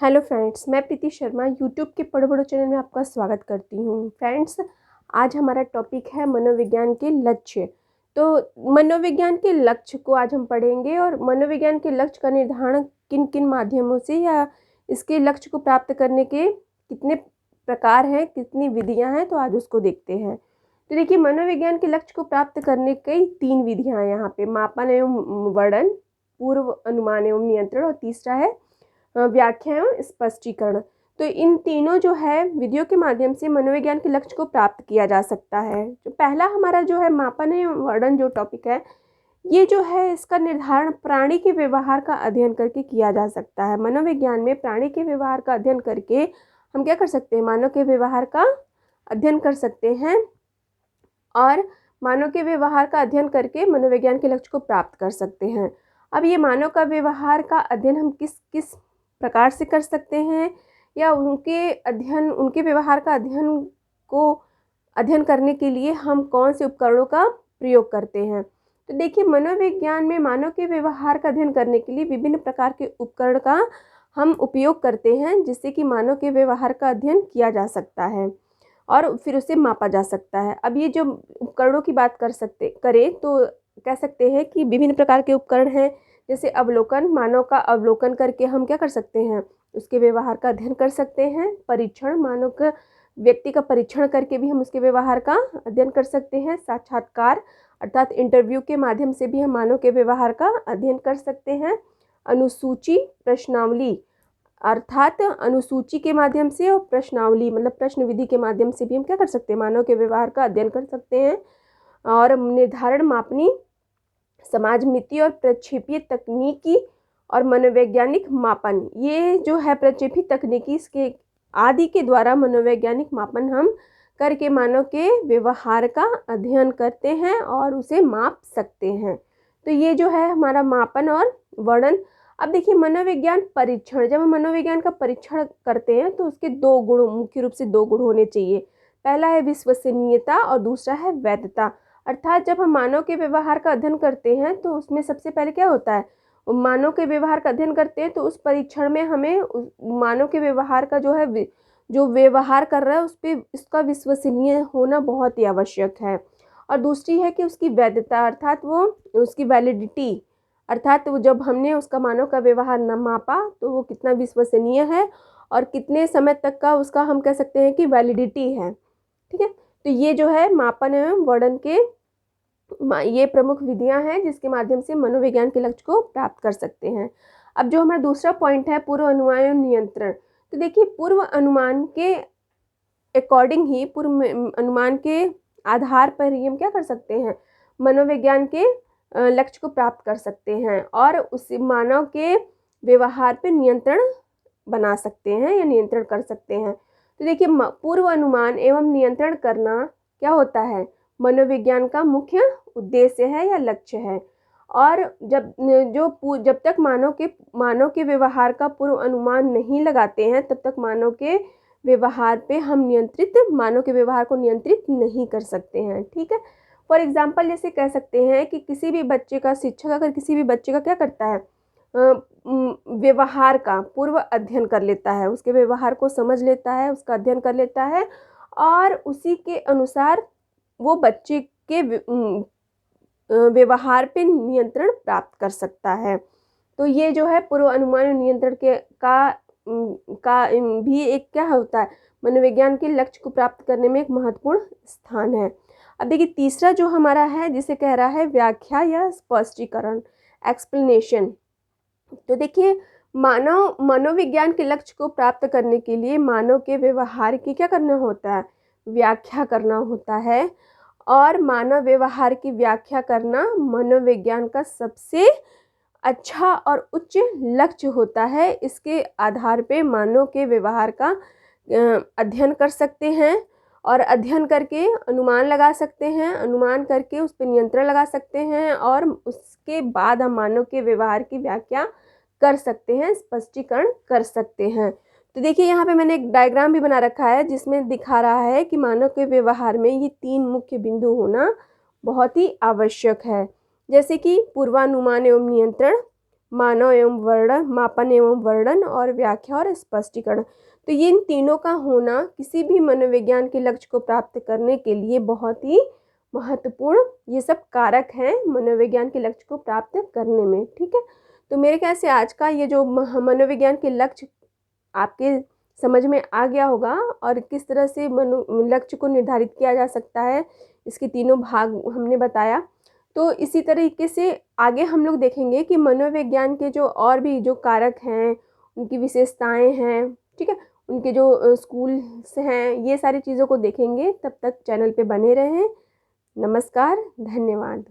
Hello friends, मैं प्रीति Sharma YouTube के पढ़ो बड़ो चैनल में आपका स्वागत करती हूँ। फ्रेंड्स, आज हमारा टॉपिक है मनोविज्ञान के लक्ष्य। तो मनोविज्ञान के लक्ष्य को आज हम पढ़ेंगे और मनोविज्ञान के लक्ष्य का निर्धारण किन किन माध्यमों से या इसके लक्ष्य को प्राप्त करने के कितने प्रकार हैं, कितनी विधियाँ हैं, तो आज उसको देखते हैं। तो देखिए, मनोविज्ञान के लक्ष्य को प्राप्त करने की 3 विधियाँ हैं यहाँ पे: मापन एवं वर्णन, पूर्व अनुमान एवं नियंत्रण और तीसरा है व्याख्या एवं स्पष्टीकरण। तो इन तीनों जो है विधियों के माध्यम से मनोविज्ञान के लक्ष्य को प्राप्त किया जा सकता है। जो पहला हमारा जो है मापन एवं वर्णन जो टॉपिक है, ये जो है इसका निर्धारण प्राणी के व्यवहार का अध्ययन करके किया जा सकता है। मनोविज्ञान में प्राणी के व्यवहार का अध्ययन करके हम क्या कर सकते हैं, मानव के व्यवहार का अध्ययन कर सकते हैं और मानव के व्यवहार का अध्ययन करके मनोविज्ञान के लक्ष्य को प्राप्त कर सकते हैं। अब ये मानव का व्यवहार का अध्ययन हम किस किस प्रकार से कर सकते हैं या उनके व्यवहार का अध्ययन करने के लिए हम कौन से उपकरणों का प्रयोग करते हैं। तो देखिए, मनोविज्ञान में मानव के व्यवहार का अध्ययन करने के लिए विभिन्न प्रकार के उपकरण का हम उपयोग करते हैं, जिससे कि मानव के व्यवहार का अध्ययन किया जा सकता है और फिर उसे मापा जा सकता है। अब ये जो उपकरणों की बात करें तो कह सकते हैं कि विभिन्न प्रकार के उपकरण हैं, जैसे अवलोकन, मानव का अवलोकन करके हम क्या कर सकते हैं, उसके व्यवहार का अध्ययन कर सकते हैं। परीक्षण, मानव का व्यक्ति का परीक्षण करके भी हम उसके व्यवहार का अध्ययन कर सकते हैं। साक्षात्कार अर्थात इंटरव्यू के माध्यम से भी हम मानव के व्यवहार का अध्ययन कर सकते हैं। अनुसूची, प्रश्नावली अर्थात अनुसूची के माध्यम से और प्रश्नावली मतलब प्रश्न विधि के माध्यम से भी हम क्या कर सकते हैं, मानव के व्यवहार का अध्ययन कर सकते हैं। और निर्धारण, मापनी, समाज मिति और प्रक्षेपीय तकनीकी और मनोवैज्ञानिक मापन, ये जो है प्रक्षेपी तकनीकी इसके आदि के द्वारा मनोवैज्ञानिक मापन हम करके मानव के व्यवहार का अध्ययन करते हैं और उसे माप सकते हैं। तो ये जो है हमारा मापन और वर्णन। अब देखिए, मनोविज्ञान परीक्षण, जब हम मनोविज्ञान का परीक्षण करते हैं तो उसके 2 गुण, मुख्य रूप से 2 गुण होने चाहिए। पहला है विश्वसनीयता और दूसरा है वैधता। अर्थात जब हम मानव के व्यवहार का अध्ययन करते हैं तो उसमें सबसे पहले क्या होता है, मानव के व्यवहार का अध्ययन करते हैं तो उस परीक्षण में हमें मानव के व्यवहार का जो व्यवहार कर रहा है उस पर इसका विश्वसनीय होना बहुत ही आवश्यक है। और दूसरी है कि उसकी वैधता अर्थात वो उसकी वैलिडिटी, अर्थात वो जब हमने उसका मानव का व्यवहार न मापा तो वो कितना विश्वसनीय है और कितने समय तक का उसका हम कह सकते हैं कि वैलिडिटी है। ठीक है, तो ये जो है मापन एवं वर्णन के ये प्रमुख विधियां हैं जिसके माध्यम से मनोविज्ञान के लक्ष्य को प्राप्त कर सकते हैं। अब जो हमारा दूसरा पॉइंट है पूर्व अनुमान एवं नियंत्रण। तो देखिए, पूर्व अनुमान के अकॉर्डिंग ही, पूर्व अनुमान के आधार पर ही हम क्या कर सकते हैं, मनोविज्ञान के लक्ष्य को प्राप्त कर सकते हैं और उस मानव के व्यवहार पर नियंत्रण बना सकते हैं या नियंत्रण कर सकते हैं। तो देखिए, पूर्व अनुमान एवं नियंत्रण करना क्या होता है, मनोविज्ञान का मुख्य उद्देश्य है या लक्ष्य है। और जब तक मानव के व्यवहार का पूर्व अनुमान नहीं लगाते हैं तब तक मानव के व्यवहार को नियंत्रित नहीं कर सकते हैं। ठीक है, फॉर एग्जाम्पल जैसे कह सकते हैं कि किसी भी बच्चे का शिक्षक अगर किसी भी बच्चे का क्या करता है, व्यवहार का पूर्व अध्ययन कर लेता है, उसके व्यवहार को समझ लेता है, उसका अध्ययन कर लेता है और उसी के अनुसार वो बच्चे के व्यवहार पे नियंत्रण प्राप्त कर सकता है। तो ये जो है पूर्व अनुमान नियंत्रण का भी एक क्या होता है, मनोविज्ञान के लक्ष्य को प्राप्त करने में एक महत्वपूर्ण स्थान है। अब देखिए, तीसरा जो हमारा है जिसे कह रहा है व्याख्या या स्पष्टीकरण, एक्सप्लेनेशन। तो देखिए, मनोविज्ञान के लक्ष्य को प्राप्त करने के लिए मानव के व्यवहार की क्या करना होता है, व्याख्या करना होता है। और मानव व्यवहार की व्याख्या करना मनोविज्ञान का सबसे अच्छा और उच्च लक्ष्य होता है। इसके आधार पे मानव के व्यवहार का अध्ययन कर सकते हैं और अध्ययन करके अनुमान लगा सकते हैं, अनुमान करके उस पर नियंत्रण लगा सकते हैं और उसके बाद हम मानव के व्यवहार की व्याख्या कर सकते हैं, स्पष्टीकरण कर सकते हैं। तो देखिए, यहाँ पे मैंने एक डायग्राम भी बना रखा है जिसमें दिखा रहा है कि मानव के व्यवहार में ये 3 मुख्य बिंदु होना बहुत ही आवश्यक है, जैसे कि पूर्वानुमान एवं नियंत्रण, मानव एवं वर्णन, मापन एवं वर्णन, और व्याख्या और स्पष्टीकरण। तो ये इन तीनों का होना किसी भी मनोविज्ञान के लक्ष्य को प्राप्त करने के लिए बहुत ही महत्वपूर्ण ये सब कारक हैं मनोविज्ञान के लक्ष्य को प्राप्त करने में। ठीक है, तो मेरे ख्याल से आज का ये जो मनोविज्ञान के लक्ष्य आपके समझ में आ गया होगा, और किस तरह से लक्ष्य को निर्धारित किया जा सकता है, इसके तीनों भाग हमने बताया। तो इसी तरीके से आगे हम लोग देखेंगे कि मनोविज्ञान के जो और भी जो कारक हैं, उनकी विशेषताएं हैं, ठीक है, उनके जो स्कूल्स हैं, ये सारी चीज़ों को देखेंगे। तब तक चैनल पे बने रहें। नमस्कार, धन्यवाद।